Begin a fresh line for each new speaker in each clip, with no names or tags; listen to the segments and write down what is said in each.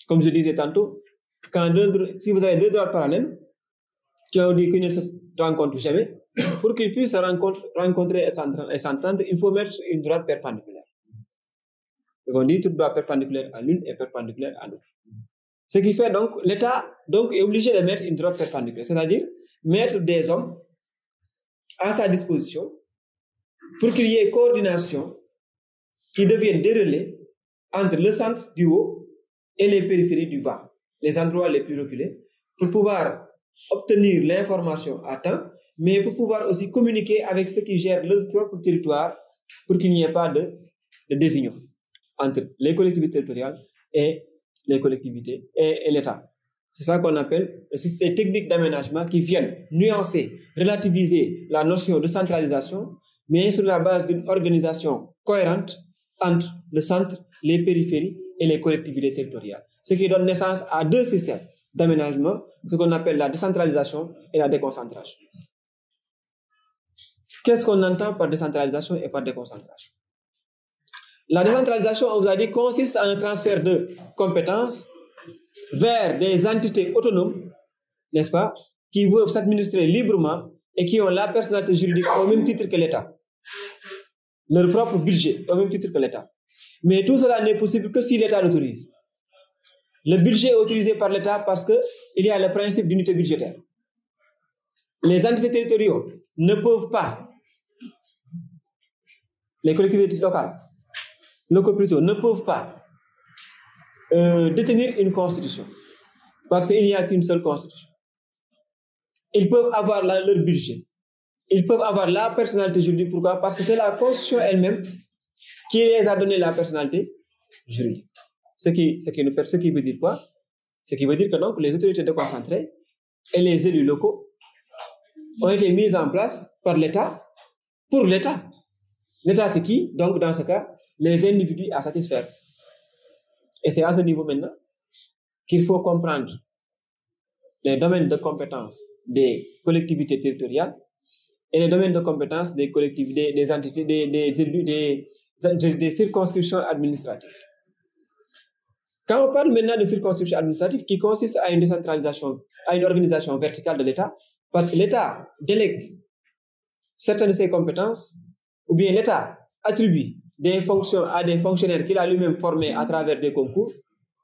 Comme je disais tantôt, si vous avez deux droites parallèles qui ont dit qu'ils ne se rencontrent jamais, pour qu'ils puissent se rencontrer et s'entendre, il faut mettre une droite perpendiculaire. Donc on dit toute droite perpendiculaire à l'une et perpendiculaire à l'autre. Ce qui fait donc, l'État est obligé de mettre une droite perpendiculaire, c'est-à-dire mettre des hommes à sa disposition pour qu'il y ait coordination qui devienne des relais entre le centre du haut et les périphéries du bas, les endroits les plus reculés, pour pouvoir obtenir l'information à temps, mais pour pouvoir aussi communiquer avec ceux qui gèrent leur propre territoire pour qu'il n'y ait pas de désunion entre les collectivités territoriales et les collectivités et l'État. C'est ça qu'on appelle ces techniques d'aménagement qui viennent nuancer, relativiser la notion de centralisation, mais sur la base d'une organisation cohérente entre le centre, les périphéries et les collectivités territoriales. Ce qui donne naissance à deux systèmes d'aménagement, ce qu'on appelle la décentralisation et la déconcentration. Qu'est-ce qu'on entend par décentralisation et par déconcentration? La décentralisation, on vous a dit, consiste en un transfert de compétences vers des entités autonomes, n'est-ce pas, qui peuvent s'administrer librement et qui ont la personnalité juridique au même titre que l'État. Leur propre budget au même titre que l'État. Mais tout cela n'est possible que si l'État l'autorise. Le budget est autorisé par l'État parce qu'il y a le principe d'unité budgétaire. Les entités territoriales ne peuvent pas, les collectivités locaux plutôt, ne peuvent pas détenir une constitution. Parce qu'il n'y a qu'une seule constitution. Ils peuvent avoir leur budget. Ils peuvent avoir la personnalité juridique. Pourquoi? Parce que c'est la constitution elle-même qui les a donné la personnalité juridique. Ce qui veut dire quoi? Ce qui veut dire que donc les autorités déconcentrées et les élus locaux ont été mis en place par l'État pour l'État. L'État, c'est qui? Donc, dans ce cas, les individus à satisfaire. Et c'est à ce niveau maintenant qu'il faut comprendre les domaines de compétences des collectivités territoriales et les domaines de compétences des collectivités, des entités, des circonscriptions administratives. Quand on parle maintenant de circonscriptions administratives qui consiste à une décentralisation, à une organisation verticale de l'État, parce que l'État délègue certaines de ses compétences, ou bien l'État attribue des fonctions à des fonctionnaires qu'il a lui-même formés à travers des concours,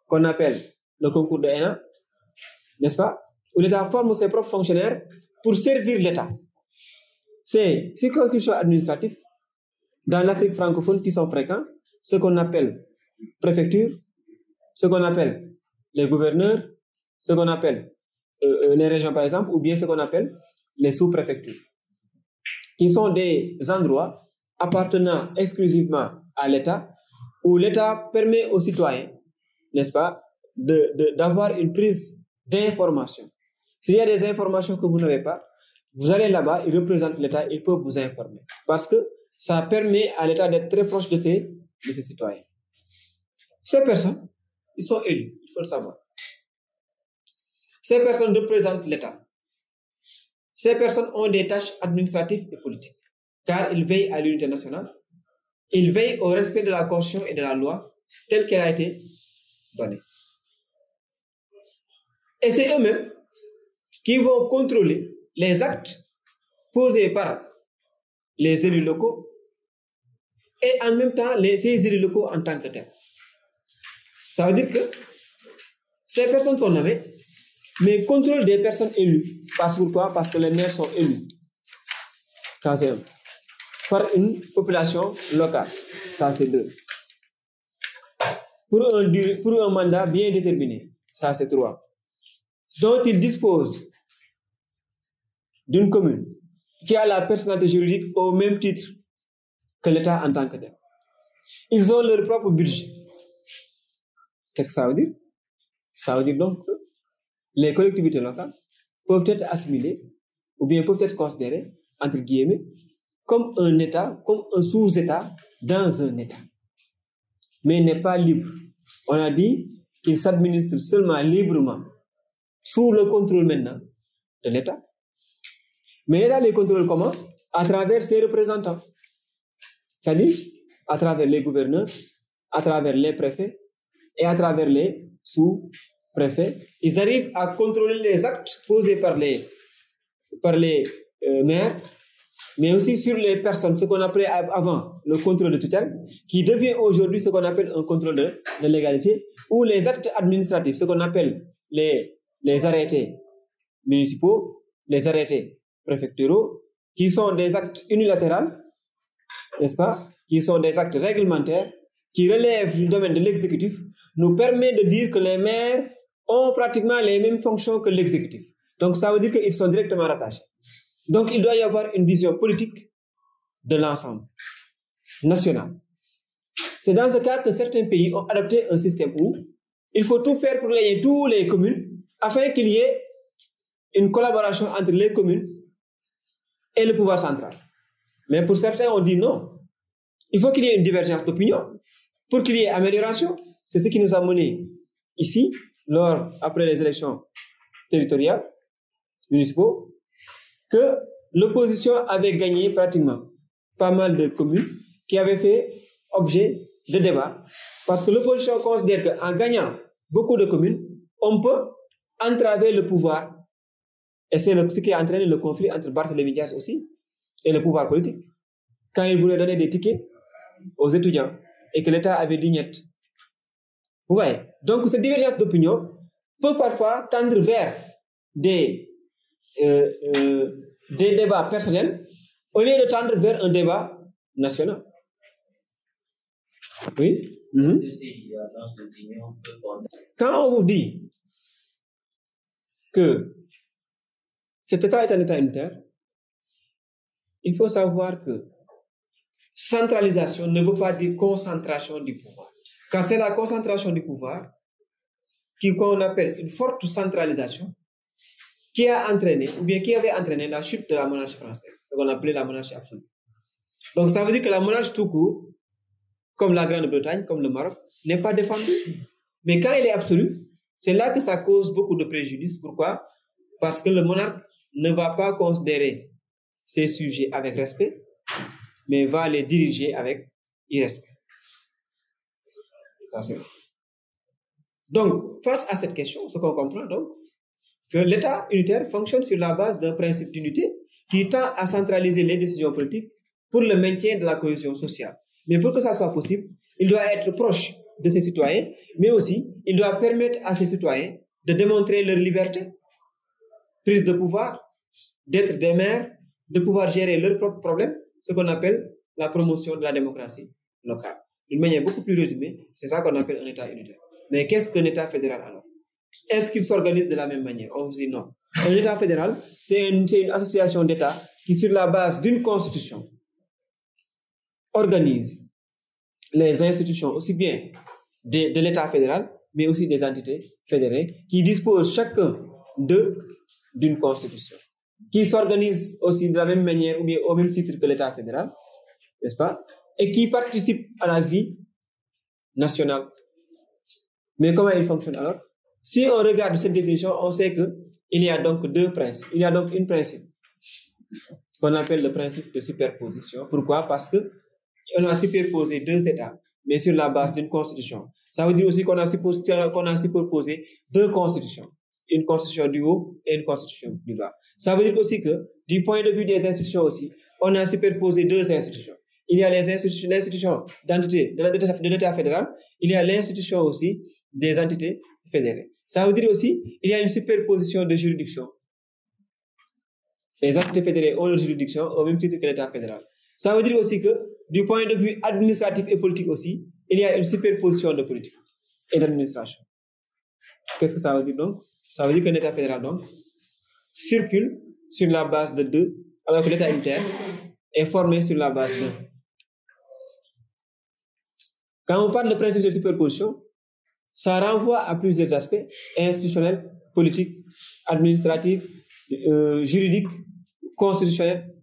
qu'on appelle le concours de ENA, n'est-ce pas? Où l'État forme ses propres fonctionnaires pour servir l'État. Ces circonscriptions administratives, dans l'Afrique francophone, qui sont fréquents, ce qu'on appelle préfecture, ce qu'on appelle les gouverneurs, ce qu'on appelle les régions par exemple, ou bien ce qu'on appelle les sous-préfectures, qui sont des endroits appartenant exclusivement à l'État, où l'État permet aux citoyens, n'est-ce pas, d'avoir une prise d'information. S'il y a des informations que vous n'avez pas, vous allez là-bas, ils représentent l'État, ils peuvent vous informer. Parce que ça permet à l'État d'être très proche de ses citoyens. Ces personnes, ils sont élus, il faut le savoir. Ces personnes représentent l'État. Ces personnes ont des tâches administratives et politiques, car ils veillent à l'unité nationale, ils veillent au respect de la Constitution et de la loi telle qu'elle a été donnée. Et c'est eux-mêmes qui vont contrôler les actes posés par les élus locaux et en même temps ces élus locaux en tant que tels. Ça veut dire que ces personnes sont nommées, mais contrôlent des personnes élues. Pourquoi? Parce que les maires sont élus. Ça, c'est un. Par une population locale. Ça, c'est deux. Pour un mandat bien déterminé. Ça, c'est trois. Donc, ils disposent d'une commune qui a la personnalité juridique au même titre que l'État en tant que tel. Ils ont leur propre budget. Qu'est-ce que ça veut dire? Ça veut dire donc que les collectivités locales peuvent être assimilées ou bien peuvent être considérées, entre guillemets, comme un État, comme un sous-État dans un État. Mais il n'est pas libre. On a dit qu'il s'administre seulement librement sous le contrôle maintenant de l'État. Mais l'État les contrôle comment? À travers ses représentants. C'est-à-dire à travers les gouverneurs, à travers les préfets et à travers les sous-préfets. Ils arrivent à contrôler les actes posés par les maires, mais aussi sur les personnes, ce qu'on appelait avant le contrôle de tutelle, qui devient aujourd'hui ce qu'on appelle un contrôle de légalité, ou les actes administratifs, ce qu'on appelle les arrêtés municipaux, les arrêtés préfectoraux, qui sont des actes unilatéraux, n'est-ce pas, qui sont des actes réglementaires, qui relèvent du domaine de l'exécutif, nous permet de dire que les maires ont pratiquement les mêmes fonctions que l'exécutif. Donc ça veut dire qu'ils sont directement rattachés. Donc il doit y avoir une vision politique de l'ensemble national. C'est dans ce cas que certains pays ont adopté un système où il faut tout faire pour gagner toutes les communes afin qu'il y ait une collaboration entre les communes et le pouvoir central. Mais pour certains, on dit non. Il faut qu'il y ait une divergence d'opinion pour qu'il y ait amélioration. C'est ce qui nous a mené ici, après les élections territoriales, municipaux, que l'opposition avait gagné pratiquement pas mal de communes qui avaient fait objet de débat. Parce que l'opposition considère qu'en gagnant beaucoup de communes, on peut entraver le pouvoir. Et c'est ce qui a entraîné le conflit entre Barthélémy Dias aussi et le pouvoir politique. Quand il voulait donner des tickets aux étudiants et que l'État avait dit niet. Vous voyez? Donc, cette divergence d'opinion peut parfois tendre vers des débats personnels au lieu de tendre vers un débat national. Oui? Quand on vous dit que cet État est un État unitaire, il faut savoir que centralisation ne veut pas dire concentration du pouvoir. Quand c'est la concentration du pouvoir, qu'on appelle une forte centralisation, qui a entraîné, ou bien qui avait entraîné la chute de la monarchie française, ce qu'on appelait la monarchie absolue. Donc ça veut dire que la monarchie tout court, comme la Grande-Bretagne, comme le Maroc, n'est pas défendue. Mais quand elle est absolue, c'est là que ça cause beaucoup de préjudice. Pourquoi? Parce que le monarque ne va pas considérer ses sujets avec respect, mais va les diriger avec irrespect. Ça, c'est vrai. Donc, face à cette question, ce qu'on comprend donc, que l'État unitaire fonctionne sur la base d'un principe d'unité qui tend à centraliser les décisions politiques pour le maintien de la cohésion sociale. Mais pour que ça soit possible, il doit être proche de ses citoyens, mais aussi, il doit permettre à ses citoyens de démontrer leur liberté, prise de pouvoir, d'être des maires, de pouvoir gérer leurs propres problèmes, ce qu'on appelle la promotion de la démocratie locale. D'une manière beaucoup plus résumée, c'est ça qu'on appelle un État unitaire. Mais qu'est-ce qu'un État fédéral alors? Est-ce qu'il s'organise de la même manière? On vous dit non. Un État fédéral, c'est une association d'États qui, sur la base d'une constitution, organise les institutions aussi bien de l'État fédéral, mais aussi des entités fédérées, qui disposent chacun d'une constitution, qui s'organisent aussi de la même manière ou bien au même titre que l'État fédéral, n'est-ce pas? Et qui participent à la vie nationale. Mais comment il fonctionne alors? Si on regarde cette définition, on sait qu'il y a donc deux principes. Il y a donc un principe qu'on appelle le principe de superposition. Pourquoi? Parce qu'on a superposé deux États, mais sur la base d'une constitution. Ça veut dire aussi qu'on a superposé deux constitutions. Une constitution du haut et une constitution du bas. Ça veut dire aussi que, du point de vue des institutions aussi, on a superposé deux institutions. Il y a l'institution d'entité de l'État fédéral, il y a l'institution aussi des entités fédérées. Ça veut dire aussi qu'il y a une superposition de juridiction. Les entités fédérées ont leur juridiction au même titre que l'État fédéral. Ça veut dire aussi que, du point de vue administratif et politique aussi, il y a une superposition de politique et d'administration. Qu'est-ce que ça veut dire donc? Ça veut dire que l'État fédéral donc circule sur la base de deux, alors que l'État unitaire est formé sur la base de. Quand on parle de principe de superposition, ça renvoie à plusieurs aspects institutionnels, politiques, administratifs, juridiques, constitutionnels.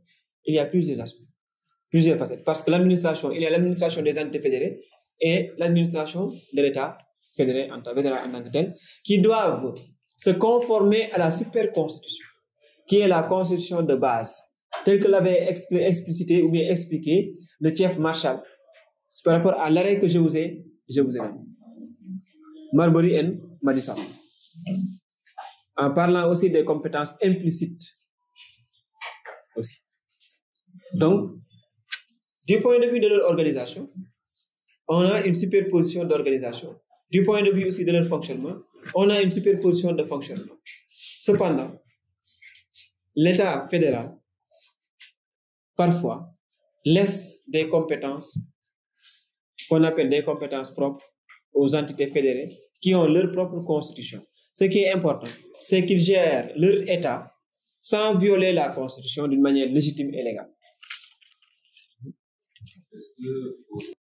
Il y a plusieurs aspects, plusieurs facettes. Parce que l'administration, il y a l'administration des entités fédérées et l'administration de l'État fédéré en tant que tel, qui doivent se conformer à la superconstitution, qui est la constitution de base, telle que l'avait explicité ou bien expliqué le chef Marshall par rapport à l'arrêt que je vous ai donné. Marbury et Madison. En parlant aussi des compétences implicites aussi. Donc, du point de vue de leur organisation, on a une superposition d'organisation. Du point de vue aussi de leur fonctionnement, on a une superposition de fonctionnement. Cependant, l'État fédéral, parfois, laisse des compétences qu'on appelle des compétences propres aux entités fédérées qui ont leur propre constitution. Ce qui est important, c'est qu'ils gèrent leur État sans violer la constitution d'une manière légitime et légale.
Est-ce que